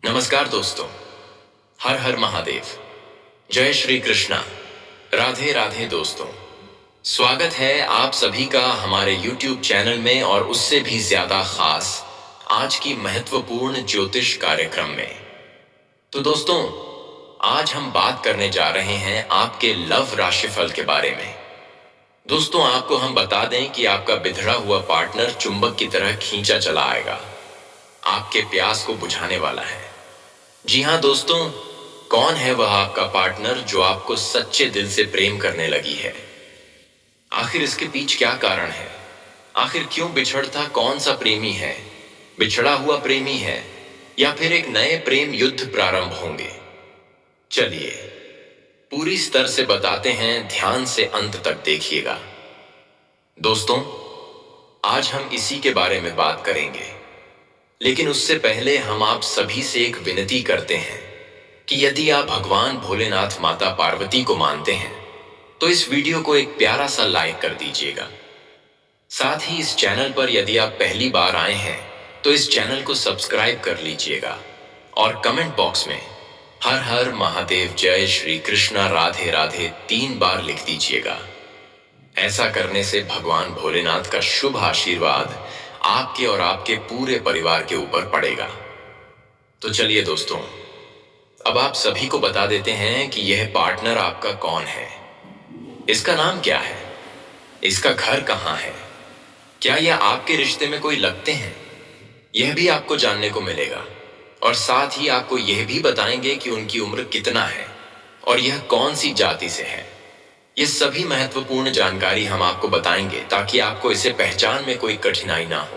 नमस्कार दोस्तों। हर हर महादेव। जय श्री कृष्णा। राधे राधे दोस्तों। स्वागत है आप सभी का हमारे YouTube चैनल में और उससे भी ज्यादा खास आज की महत्वपूर्ण ज्योतिष कार्यक्रम में। तो दोस्तों, आज हम बात करने जा रहे हैं आपके लव राशिफल के बारे में। दोस्तों, आपको हम बता दें कि आपका बिखरा हुआ पार्टनर चुंबक की तरह खींचा चला आएगा, आपके प्यास को बुझाने वाला है। जी हाँ दोस्तों, कौन है वह आपका पार्टनर जो आपको सच्चे दिल से प्रेम करने लगी है? आखिर इसके पीछे क्या कारण है? आखिर क्यों बिछड़ता कौन सा प्रेमी है? बिछड़ा हुआ प्रेमी है या फिर एक नए प्रेम युद्ध प्रारंभ होंगे? चलिए पूरी स्तर से बताते हैं, ध्यान से अंत तक देखिएगा। दोस्तों, आज हम इसी के बारे में बात करेंगे, लेकिन उससे पहले हम आप सभी से एक विनती करते हैं कि यदि आप भगवान भोलेनाथ माता पार्वती को मानते हैं तो इस वीडियो को एक प्यारा सा लाइक कर दीजिएगा। साथ ही इस चैनल पर यदि आप पहली बार आए हैं तो इस चैनल को सब्सक्राइब कर लीजिएगा और कमेंट बॉक्स में हर हर महादेव, जय श्री कृष्णा, राधे राधे 3 बार लिख दीजिएगा। ऐसा करने से भगवान भोलेनाथ का शुभ आशीर्वाद आपके और आपके पूरे परिवार के ऊपर पड़ेगा। तो चलिए दोस्तों, अब आप सभी को बता देते हैं कि यह पार्टनर आपका कौन है। इसका नाम क्या है? इसका घर कहाँ है? क्या यह आपके रिश्ते में कोई लगते हैं? यह भी आपको जानने को मिलेगा और साथ ही आपको यह भी बताएंगे कि उनकी उम्र कितना है और यह कौन सी जाति से है। ये सभी महत्वपूर्ण जानकारी हम आपको बताएंगे ताकि आपको इसे पहचान में कोई कठिनाई ना हो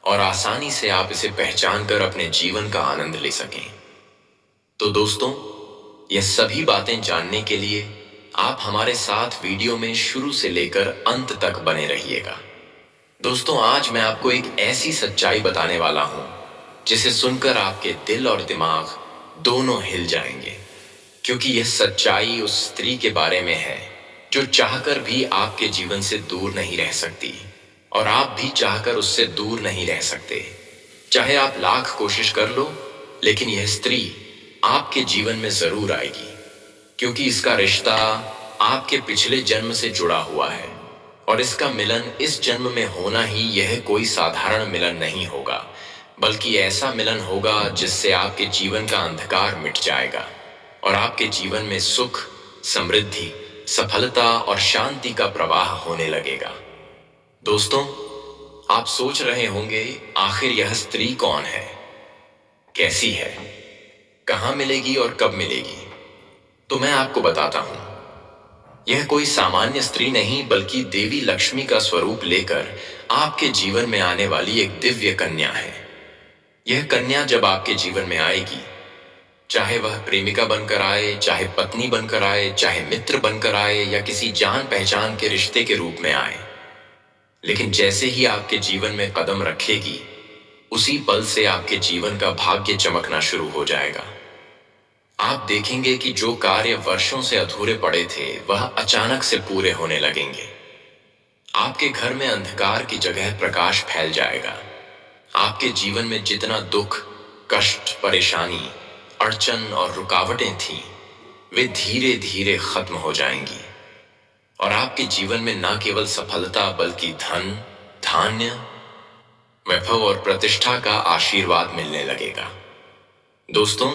और आसानी से आप इसे पहचान कर अपने जीवन का आनंद ले सकें। तो दोस्तों, ये सभी बातें जानने के लिए आप हमारे साथ वीडियो में शुरू से लेकर अंत तक बने रहिएगा। दोस्तों, आज मैं आपको एक ऐसी सच्चाई बताने वाला हूं जिसे सुनकर आपके दिल और दिमाग दोनों हिल जाएंगे, क्योंकि यह सच्चाई उस स्त्री के बारे में है जो चाहकर भी आपके जीवन से दूर नहीं रह सकती और आप भी चाहकर उससे दूर नहीं रह सकते। चाहे आप लाख कोशिश कर लो, लेकिन यह स्त्री आपके जीवन में जरूर आएगी, क्योंकि इसका रिश्ता आपके पिछले जन्म से जुड़ा हुआ है और इसका मिलन इस जन्म में होना ही यह कोई साधारण मिलन नहीं होगा, बल्कि ऐसा मिलन होगा जिससे आपके जीवन का अंधकार मिट जाएगा और आपके जीवन में सुख, समृद्धि, सफलता और शांति का प्रवाह होने लगेगा। दोस्तों, आप सोच रहे होंगे आखिर यह स्त्री कौन है, कैसी है, कहां मिलेगी और कब मिलेगी? तो मैं आपको बताता हूं। यह कोई सामान्य स्त्री नहीं, बल्कि देवी लक्ष्मी का स्वरूप लेकर आपके जीवन में आने वाली एक दिव्य कन्या है। यह कन्या जब आपके जीवन में आएगी, चाहे वह प्रेमिका बनकर आए, चाहे पत्नी बनकर आए, चाहे मित्र बनकर आए या किसी जान पहचान के रिश्ते के रूप में आए, लेकिन जैसे ही आपके जीवन में कदम रखेगी, उसी पल से आपके जीवन का भाग्य चमकना शुरू हो जाएगा। आप देखेंगे कि जो कार्य वर्षों से अधूरे पड़े थे वह अचानक से पूरे होने लगेंगे। आपके घर में अंधकार की जगह प्रकाश फैल जाएगा। आपके जीवन में जितना दुख, कष्ट, परेशानी, अड़चन और रुकावटें थीं, वे धीरे धीरे खत्म हो जाएंगी और आपके जीवन में न केवल सफलता बल्कि धन, धान्य, वैभव और प्रतिष्ठा का आशीर्वाद मिलने लगेगा। दोस्तों,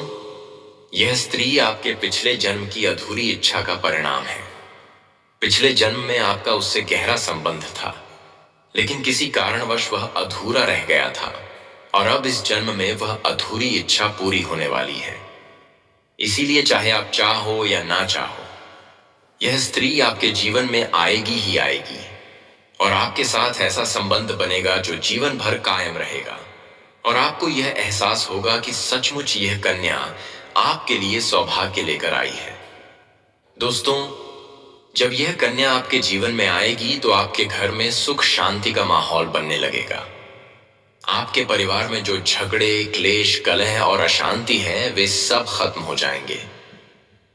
यह स्त्री आपके पिछले जन्म की अधूरी इच्छा का परिणाम है। पिछले जन्म में आपका उससे गहरा संबंध था, लेकिन किसी कारणवश वह अधूरा रह गया था और अब इस जन्म में वह अधूरी इच्छा पूरी होने वाली है। इसीलिए चाहे आप चाहो या ना चाहो, यह स्त्री आपके जीवन में आएगी ही आएगी और आपके साथ ऐसा संबंध बनेगा जो जीवन भर कायम रहेगा और आपको यह एहसास होगा कि सचमुच यह कन्या आपके लिए सौभाग्य लेकर आई है। दोस्तों, जब यह कन्या आपके जीवन में आएगी तो आपके घर में सुख शांति का माहौल बनने लगेगा। आपके परिवार में जो झगड़े, क्लेश, कलह और अशांति है, वे सब खत्म हो जाएंगे।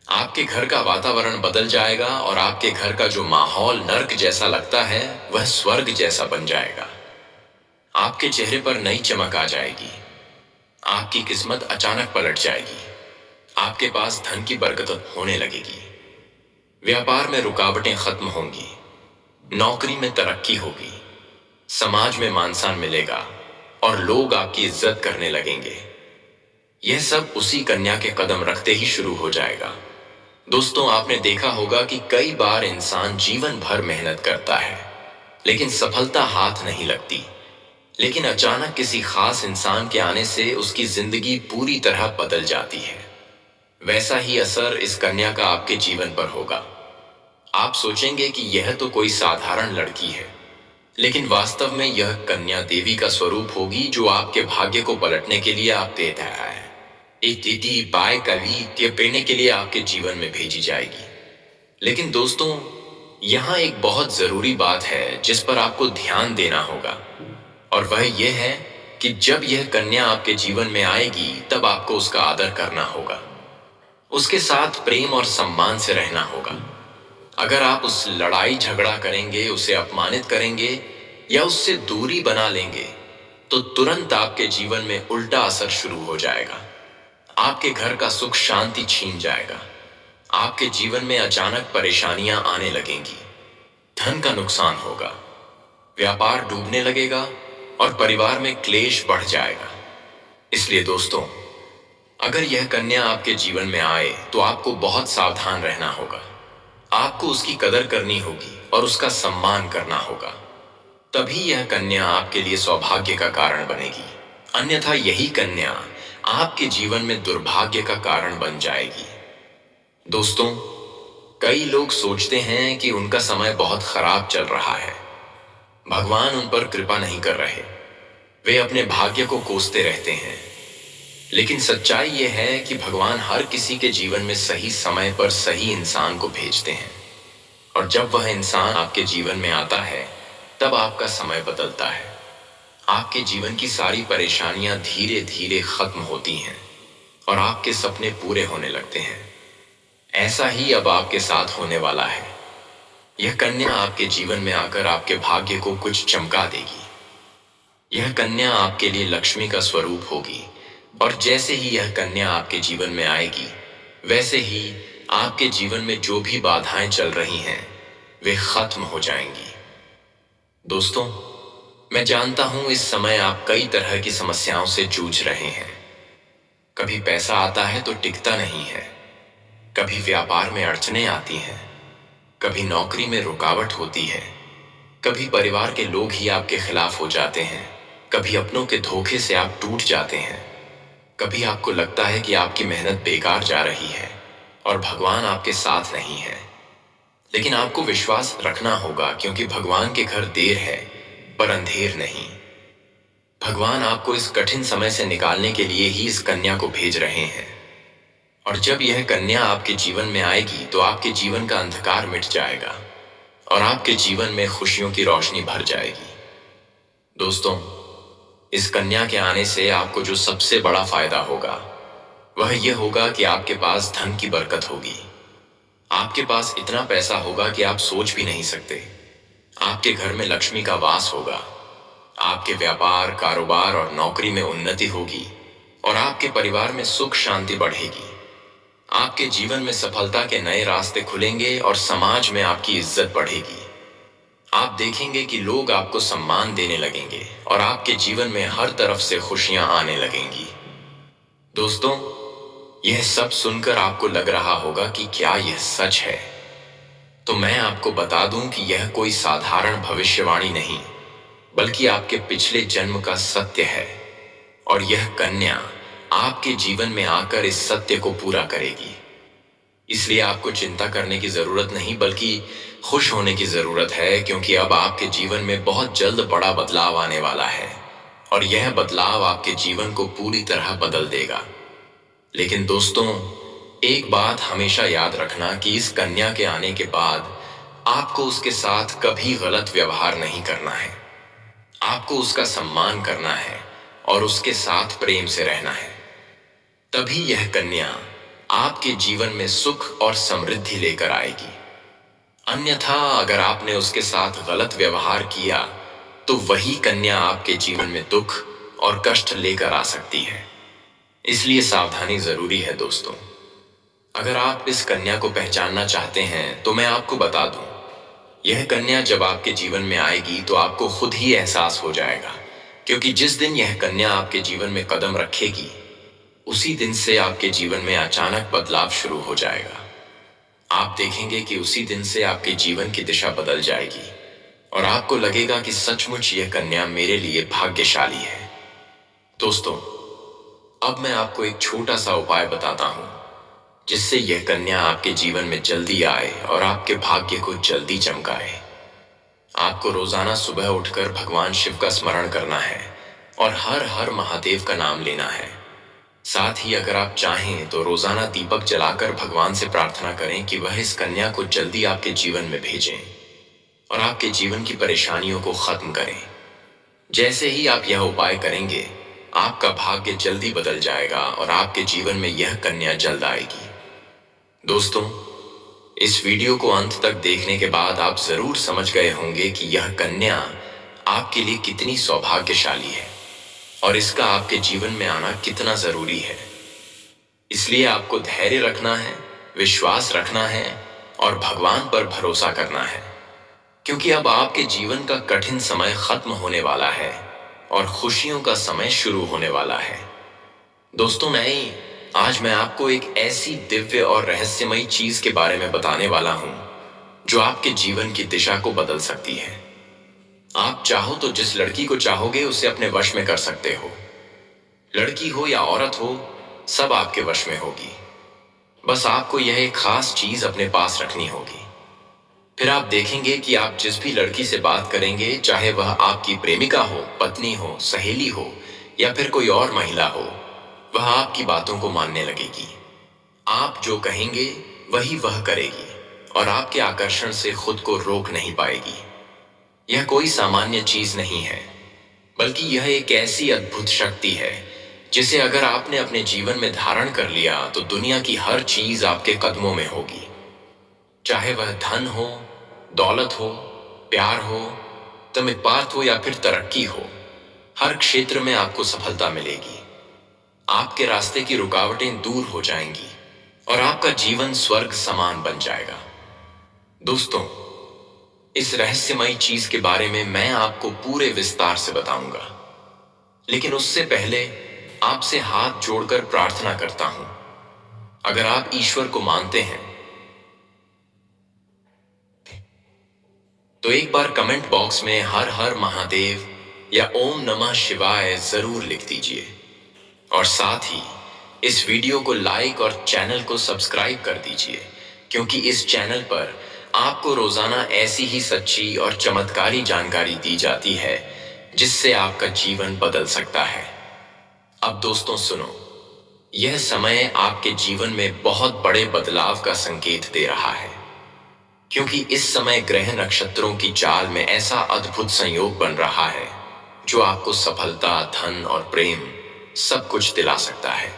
आपके घर का वातावरण बदल जाएगा और आपके घर का जो माहौल नर्क जैसा लगता है वह स्वर्ग जैसा बन जाएगा। आपके चेहरे पर नई चमक आ जाएगी। आपकी किस्मत अचानक पलट जाएगी। आपके पास धन की बरकत होने लगेगी। व्यापार में रुकावटें खत्म होंगी। नौकरी में तरक्की होगी। समाज में मान सम्मान मिलेगा और लोग आपकी इज्जत करने लगेंगे। यह सब उसी कन्या के कदम रखते ही शुरू हो जाएगा। दोस्तों, आपने देखा होगा कि कई बार इंसान जीवन भर मेहनत करता है लेकिन सफलता हाथ नहीं लगती। लेकिन अचानक किसी खास इंसान के आने से उसकी जिंदगी पूरी तरह बदल जाती है। वैसा ही असर इस कन्या का आपके जीवन पर होगा। आप सोचेंगे कि यह तो कोई साधारण लड़की है, लेकिन वास्तव में यह कन्या देवी का स्वरूप होगी जो आपके भाग्य को पलटने के लिए आप देता है। एक दीदी बाय कली के पेने के लिए आपके जीवन में भेजी जाएगी। लेकिन दोस्तों, यहाँ एक बहुत जरूरी बात है जिस पर आपको ध्यान देना होगा, और वह यह है कि जब यह कन्या आपके जीवन में आएगी तब आपको उसका आदर करना होगा। उसके साथ प्रेम और सम्मान से रहना होगा। अगर आप उस लड़ाई झगड़ा करेंगे, उसे अपमानित करेंगे या उससे दूरी बना लेंगे तो तुरंत आपके जीवन में उल्टा असर शुरू हो जाएगा। आपके घर का सुख शांति छीन जाएगा। आपके जीवन में अचानक परेशानियां आने लगेंगी। धन का नुकसान होगा। व्यापार डूबने लगेगा और परिवार में क्लेश बढ़ जाएगा। इसलिए दोस्तों, अगर यह कन्या आपके जीवन में आए तो आपको बहुत सावधान रहना होगा। आपको उसकी कदर करनी होगी और उसका सम्मान करना होगा। तभी यह कन्या आपके लिए सौभाग्य का कारण बनेगी। अन्यथा यही कन्या आपके जीवन में दुर्भाग्य का कारण बन जाएगी। दोस्तों, कई लोग सोचते हैं कि उनका समय बहुत खराब चल रहा है, भगवान उन पर कृपा नहीं कर रहे। वे अपने भाग्य को कोसते रहते हैं। लेकिन सच्चाई यह है कि भगवान हर किसी के जीवन में सही समय पर सही इंसान को भेजते हैं, और जब वह इंसान आपके जीवन में आता है तब आपका समय बदलता है। आपके जीवन की सारी परेशानियां धीरे धीरे खत्म होती हैं और आपके सपने पूरे होने लगते हैं। ऐसा ही अब आपके साथ होने वाला है। यह कन्या आपके जीवन में आकर आपके भाग्य को कुछ चमका देगी। यह कन्या आपके लिए लक्ष्मी का स्वरूप होगी, और जैसे ही यह कन्या आपके जीवन में आएगी वैसे ही आपके जीवन में जो भी बाधाएं चल रही हैं वे खत्म हो जाएंगी। दोस्तों, मैं जानता हूं इस समय आप कई तरह की समस्याओं से जूझ रहे हैं। कभी पैसा आता है तो टिकता नहीं है, कभी व्यापार में अड़चनें आती हैं, कभी नौकरी में रुकावट होती है, कभी परिवार के लोग ही आपके खिलाफ हो जाते हैं, कभी अपनों के धोखे से आप टूट जाते हैं, कभी आपको लगता है कि आपकी मेहनत बेकार जा रही है और भगवान आपके साथ नहीं है। लेकिन आपको विश्वास रखना होगा, क्योंकि भगवान के घर देर है पर अंधेर नहीं। भगवान आपको इस कठिन समय से निकालने के लिए ही इस कन्या को भेज रहे हैं, और जब यह कन्या आपके जीवन में आएगी तो आपके जीवन का अंधकार मिट जाएगा और आपके जीवन में खुशियों की रोशनी भर जाएगी। दोस्तों, इस कन्या के आने से आपको जो सबसे बड़ा फायदा होगा वह यह होगा कि आपके पास धन की बरकत होगी। आपके पास इतना पैसा होगा कि आप सोच भी नहीं सकते। आपके घर में लक्ष्मी का वास होगा। आपके व्यापार, कारोबार और नौकरी में उन्नति होगी और आपके परिवार में सुख शांति बढ़ेगी। आपके जीवन में सफलता के नए रास्ते खुलेंगे और समाज में आपकी इज्जत बढ़ेगी। आप देखेंगे कि लोग आपको सम्मान देने लगेंगे और आपके जीवन में हर तरफ से खुशियां आने लगेंगी। दोस्तों, यह सब सुनकर आपको लग रहा होगा कि क्या यह सच है? तो मैं आपको बता दूं कि यह कोई साधारण भविष्यवाणी नहीं, बल्कि आपके पिछले जन्म का सत्य है, और यह कन्या आपके जीवन में आकर इस सत्य को पूरा करेगी। इसलिए आपको चिंता करने की जरूरत नहीं, बल्कि खुश होने की जरूरत है, क्योंकि अब आपके जीवन में बहुत जल्द बड़ा बदलाव आने वाला है और यह बदलाव आपके जीवन को पूरी तरह बदल देगा। लेकिन दोस्तों, एक बात हमेशा याद रखना कि इस कन्या के आने के बाद आपको उसके साथ कभी गलत व्यवहार नहीं करना है। आपको उसका सम्मान करना है और उसके साथ प्रेम से रहना है। तभी यह कन्या आपके जीवन में सुख और समृद्धि लेकर आएगी। अन्यथा अगर आपने उसके साथ गलत व्यवहार किया तो वही कन्या आपके जीवन में दुख और कष्ट लेकर आ सकती है। इसलिए सावधानी जरूरी है दोस्तों। अगर आप इस कन्या को पहचानना चाहते हैं तो मैं आपको बता दूं, यह कन्या जब आपके जीवन में आएगी तो आपको खुद ही एहसास हो जाएगा, क्योंकि जिस दिन यह कन्या आपके जीवन में कदम रखेगी उसी दिन से आपके जीवन में अचानक बदलाव शुरू हो जाएगा। आप देखेंगे कि उसी दिन से आपके जीवन की दिशा बदल जाएगी और आपको लगेगा कि सचमुच यह कन्या मेरे लिए भाग्यशाली है। दोस्तों, अब मैं आपको एक छोटा सा उपाय बताता हूं जिससे यह कन्या आपके जीवन में जल्दी आए और आपके भाग्य को जल्दी चमकाए। आपको रोजाना सुबह उठकर भगवान शिव का स्मरण करना है और हर हर महादेव का नाम लेना है। साथ ही अगर आप चाहें तो रोजाना दीपक जलाकर भगवान से प्रार्थना करें कि वह इस कन्या को जल्दी आपके जीवन में भेजें और आपके जीवन की परेशानियों को खत्म करें। जैसे ही आप यह उपाय करेंगे, आपका भाग्य जल्दी बदल जाएगा और आपके जीवन में यह कन्या जल्द आएगी। दोस्तों, इस वीडियो को अंत तक देखने के बाद आप जरूर समझ गए होंगे कि यह कन्या आपके लिए कितनी सौभाग्यशाली है और इसका आपके जीवन में आना कितना जरूरी है। इसलिए आपको धैर्य रखना है, विश्वास रखना है और भगवान पर भरोसा करना है, क्योंकि अब आपके जीवन का कठिन समय खत्म होने वाला है और खुशियों का समय शुरू होने वाला है। दोस्तों, आज मैं आपको एक ऐसी दिव्य और रहस्यमयी चीज के बारे में बताने वाला हूं जो आपके जीवन की दिशा को बदल सकती है। आप चाहो तो जिस लड़की को चाहोगे उसे अपने वश में कर सकते हो। लड़की हो या औरत हो, सब आपके वश में होगी। बस आपको यह एक खास चीज अपने पास रखनी होगी। फिर आप देखेंगे कि आप जिस भी लड़की से बात करेंगे, चाहे वह आपकी प्रेमिका हो, पत्नी हो, सहेली हो या फिर कोई और महिला हो, वह आपकी बातों को मानने लगेगी। आप जो कहेंगे वही वह करेगी और आपके आकर्षण से खुद को रोक नहीं पाएगी। यह कोई सामान्य चीज नहीं है, बल्कि यह एक ऐसी अद्भुत शक्ति है जिसे अगर आपने अपने जीवन में धारण कर लिया तो दुनिया की हर चीज आपके कदमों में होगी। चाहे वह धन हो, दौलत हो, प्यार हो, तमित पार्थ हो या फिर तरक्की हो, हर क्षेत्र में आपको सफलता मिलेगी। आपके रास्ते की रुकावटें दूर हो जाएंगी और आपका जीवन स्वर्ग समान बन जाएगा। दोस्तों, इस रहस्यमयी चीज के बारे में मैं आपको पूरे विस्तार से बताऊंगा, लेकिन उससे पहले आपसे हाथ जोड़कर प्रार्थना करता हूं। अगर आप ईश्वर को मानते हैं तो एक बार कमेंट बॉक्स में हर हर महादेव या ओम नमः शिवाय जरूर लिख दीजिए और साथ ही इस वीडियो को लाइक और चैनल को सब्सक्राइब कर दीजिए, क्योंकि इस चैनल पर आपको रोजाना ऐसी ही सच्ची और चमत्कारी जानकारी दी जाती है जिससे आपका जीवन बदल सकता है। अब दोस्तों सुनो, यह समय आपके जीवन में बहुत बड़े बदलाव का संकेत दे रहा है, क्योंकि इस समय ग्रह नक्षत्रों की चाल में ऐसा अद्भुत संयोग बन रहा है जो आपको सफलता, धन और प्रेम सब कुछ दिला सकता है।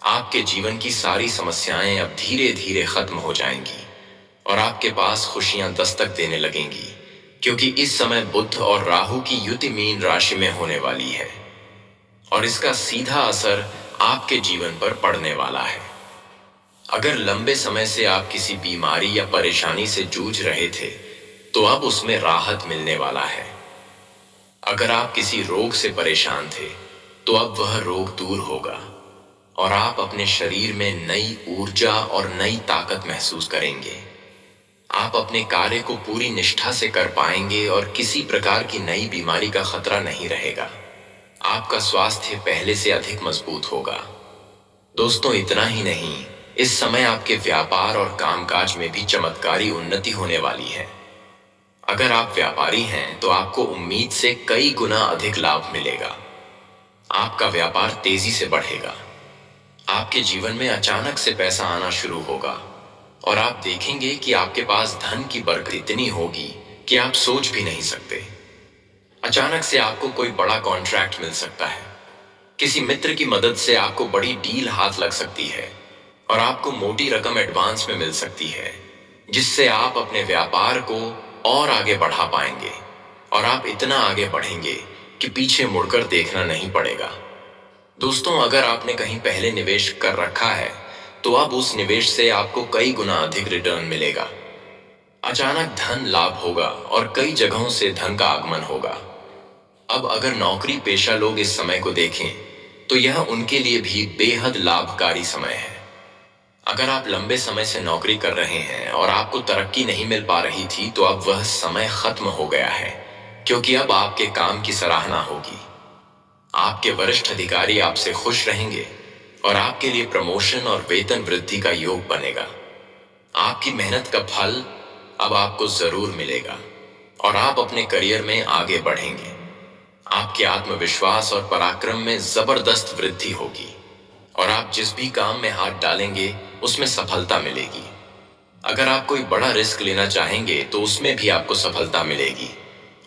आपके जीवन की सारी समस्याएं अब धीरे धीरे खत्म हो जाएंगी और आपके पास खुशियां दस्तक देने लगेंगी, क्योंकि इस समय बुध और राहु की युति मीन राशि में होने वाली है और इसका सीधा असर आपके जीवन पर पड़ने वाला है। अगर लंबे समय से आप किसी बीमारी या परेशानी से जूझ रहे थे तो अब उसमें राहत मिलने वाला है। अगर आप किसी रोग से परेशान थे तो अब वह रोग दूर होगा और आप अपने शरीर में नई ऊर्जा और नई ताकत महसूस करेंगे। आप अपने कार्य को पूरी निष्ठा से कर पाएंगे और किसी प्रकार की नई बीमारी का खतरा नहीं रहेगा। आपका स्वास्थ्य पहले से अधिक मजबूत होगा। दोस्तों, इतना ही नहीं, इस समय आपके व्यापार और कामकाज में भी चमत्कारी उन्नति होने वाली है। अगर आप व्यापारी हैं तो आपको उम्मीद से कई गुना अधिक लाभ मिलेगा। आपका व्यापार तेजी से बढ़ेगा। आपके जीवन में अचानक से पैसा आना शुरू होगा और आप देखेंगे कि आपके पास धन की बरकत इतनी होगी कि आप सोच भी नहीं सकते। अचानक से आपको कोई बड़ा कॉन्ट्रैक्ट मिल सकता है। किसी मित्र की मदद से आपको बड़ी डील हाथ लग सकती है और आपको मोटी रकम एडवांस में मिल सकती है, जिससे आप अपने व्यापार को और आगे बढ़ा पाएंगे और आप इतना आगे बढ़ेंगे कि पीछे मुड़कर देखना नहीं पड़ेगा। दोस्तों, अगर आपने कहीं पहले निवेश कर रखा है तो अब उस निवेश से आपको कई गुना अधिक रिटर्न मिलेगा। अचानक धन लाभ होगा और कई जगहों से धन का आगमन होगा। अब अगर नौकरी पेशा लोग इस समय को देखें तो यह उनके लिए भी बेहद लाभकारी समय है। अगर आप लंबे समय से नौकरी कर रहे हैं और आपको तरक्की नहीं मिल पा रही थी तो अब वह समय खत्म हो गया है, क्योंकि अब आपके काम की सराहना होगी। आपके वरिष्ठ अधिकारी आपसे खुश रहेंगे और आपके लिए प्रमोशन और वेतन वृद्धि का योग बनेगा। आपकी मेहनत का फल अब आपको जरूर मिलेगा और आप अपने करियर में आगे बढ़ेंगे। आपके आत्मविश्वास और पराक्रम में जबरदस्त वृद्धि होगी और आप जिस भी काम में हाथ डालेंगे उसमें सफलता मिलेगी। अगर आप कोई बड़ा रिस्क लेना चाहेंगे तो उसमें भी आपको सफलता मिलेगी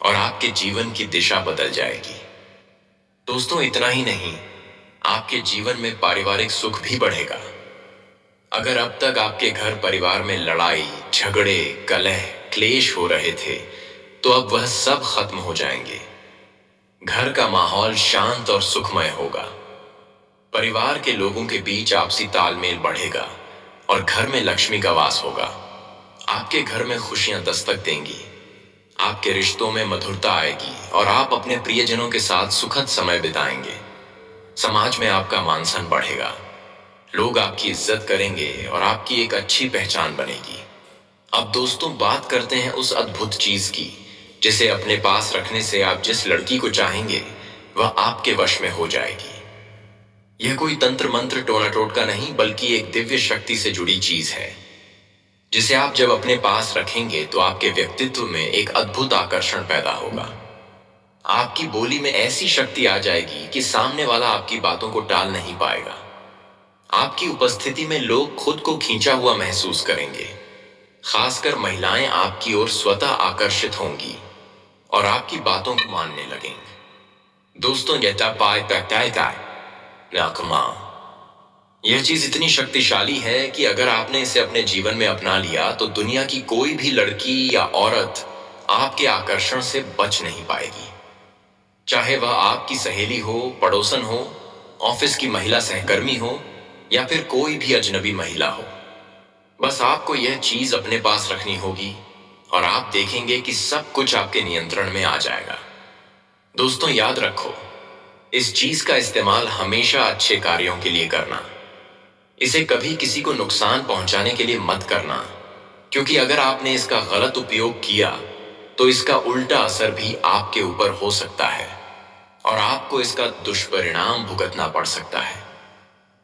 और आपके जीवन की दिशा बदल जाएगी। दोस्तों, इतना ही नहीं, आपके जीवन में पारिवारिक सुख भी बढ़ेगा। अगर अब तक आपके घर परिवार में लड़ाई झगड़े कलह क्लेश हो रहे थे तो अब वह सब खत्म हो जाएंगे। घर का माहौल शांत और सुखमय होगा। परिवार के लोगों के बीच आपसी तालमेल बढ़ेगा और घर में लक्ष्मी का वास होगा। आपके घर में खुशियां दस्तक देंगी। आपके रिश्तों में मधुरता आएगी और आप अपने प्रियजनों के साथ सुखद समय बिताएंगे। समाज में आपका मान सम्मान बढ़ेगा। लोग आपकी इज्जत करेंगे और आपकी एक अच्छी पहचान बनेगी। अब दोस्तों, बात करते हैं उस अद्भुत चीज की जिसे अपने पास रखने से आप जिस लड़की को चाहेंगे वह आपके वश में हो जाएगी। यह कोई तंत्र मंत्र टोना टोटका नहीं, बल्कि एक दिव्य शक्ति से जुड़ी चीज है जिसे आप जब अपने पास रखेंगे तो आपके व्यक्तित्व में एक अद्भुत आकर्षण पैदा होगा। आपकी बोली में ऐसी शक्ति आ जाएगी कि सामने वाला आपकी बातों को टाल नहीं पाएगा। आपकी उपस्थिति में लोग खुद को खींचा हुआ महसूस करेंगे। खासकर महिलाएं आपकी ओर स्वतः आकर्षित होंगी और आपकी बातों को मानने लगेंगे। दोस्तों, यह चीज इतनी शक्तिशाली है कि अगर आपने इसे अपने जीवन में अपना लिया तो दुनिया की कोई भी लड़की या औरत आपके आकर्षण से बच नहीं पाएगी। चाहे वह आपकी सहेली हो, पड़ोसन हो, ऑफिस की महिला सहकर्मी हो या फिर कोई भी अजनबी महिला हो, बस आपको यह चीज अपने पास रखनी होगी और आप देखेंगे कि सब कुछ आपके नियंत्रण में आ जाएगा। दोस्तों, याद रखो, इस चीज का इस्तेमाल हमेशा अच्छे कार्यों के लिए करना। इसे कभी किसी को नुकसान पहुंचाने के लिए मत करना, क्योंकि अगर आपने इसका गलत उपयोग किया तो इसका उल्टा असर भी आपके ऊपर हो सकता है और आपको इसका दुष्परिणाम भुगतना पड़ सकता है।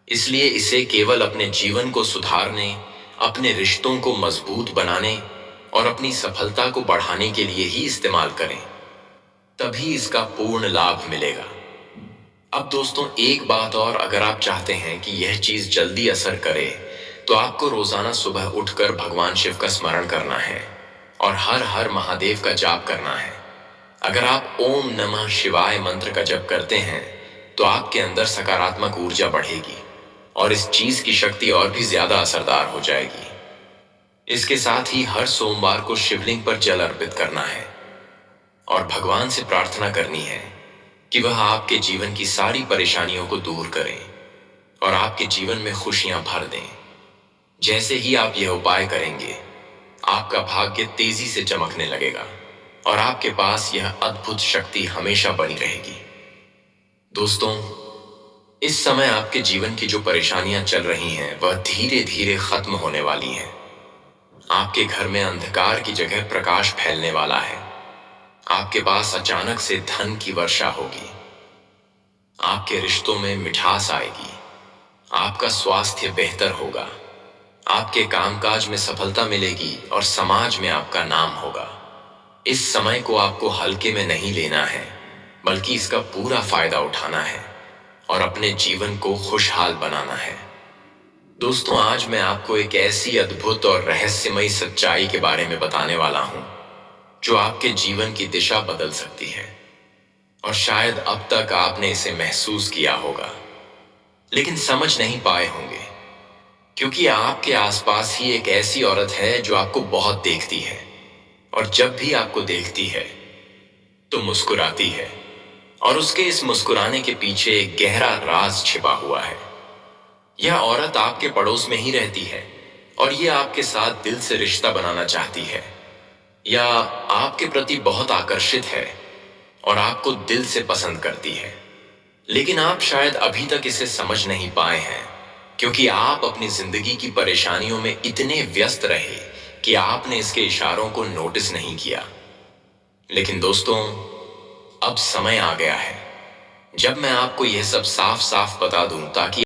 इसलिए इसे केवल अपने जीवन को सुधारने, अपने रिश्तों को मजबूत बनाने और अपनी सफलता को बढ़ाने के लिए ही इस्तेमाल करें, तभी इसका पूर्ण लाभ मिलेगा। अब दोस्तों, एक बात और, अगर आप चाहते हैं कि यह चीज जल्दी असर करे तो आपको रोजाना सुबह उठकर भगवान शिव का स्मरण करना है और हर हर महादेव का जाप करना है। अगर आप ओम नमः शिवाय मंत्र का जप करते हैं तो आपके अंदर सकारात्मक ऊर्जा बढ़ेगी और इस चीज की शक्ति और भी ज्यादा असरदार हो जाएगी। इसके साथ ही हर सोमवार को शिवलिंग पर जल अर्पित करना है और भगवान से प्रार्थना करनी है कि वह आपके जीवन की सारी परेशानियों को दूर करें और आपके जीवन में खुशियां भर दें। जैसे ही आप यह उपाय करेंगे, आपका भाग्य तेजी से चमकने लगेगा और आपके पास यह अद्भुत शक्ति हमेशा बनी रहेगी। दोस्तों, इस समय आपके जीवन की जो परेशानियां चल रही हैं वह धीरे धीरे खत्म होने वाली हैं। आपके घर में अंधकार की जगह प्रकाश फैलने वाला है। आपके पास अचानक से धन की वर्षा होगी। आपके रिश्तों में मिठास आएगी। आपका स्वास्थ्य बेहतर होगा। आपके कामकाज में सफलता मिलेगी और समाज में आपका नाम होगा। इस समय को आपको हल्के में नहीं लेना है, बल्कि इसका पूरा फायदा उठाना है और अपने जीवन को खुशहाल बनाना है। दोस्तों, आज मैं आपको एक ऐसी अद्भुत और रहस्यमयी सच्चाई के बारे में बताने वाला हूं जो आपके जीवन की दिशा बदल सकती है और शायद अब तक आपने इसे महसूस किया होगा, लेकिन समझ नहीं पाए होंगे, क्योंकि आपके आसपास ही एक ऐसी औरत है जो आपको बहुत देखती है और जब भी आपको देखती है तो मुस्कुराती है, और उसके इस मुस्कुराने के पीछे एक गहरा राज छिपा हुआ है। यह औरत आपके पड़ोस में ही रहती है और ये आपके साथ दिल से रिश्ता बनाना चाहती है, या आपके प्रति बहुत आकर्षित है और आपको दिल से पसंद करती है। लेकिन आप शायद अभी तक इसे समझ नहीं पाए हैं, क्योंकि आप अपनी जिंदगी की परेशानियों में इतने व्यस्त रहे कि आपने इसके इशारों को नोटिस नहीं किया। लेकिन दोस्तों, अब समय आ गया है जब मैं आपको यह सब साफ साफ बता दूं, ताकि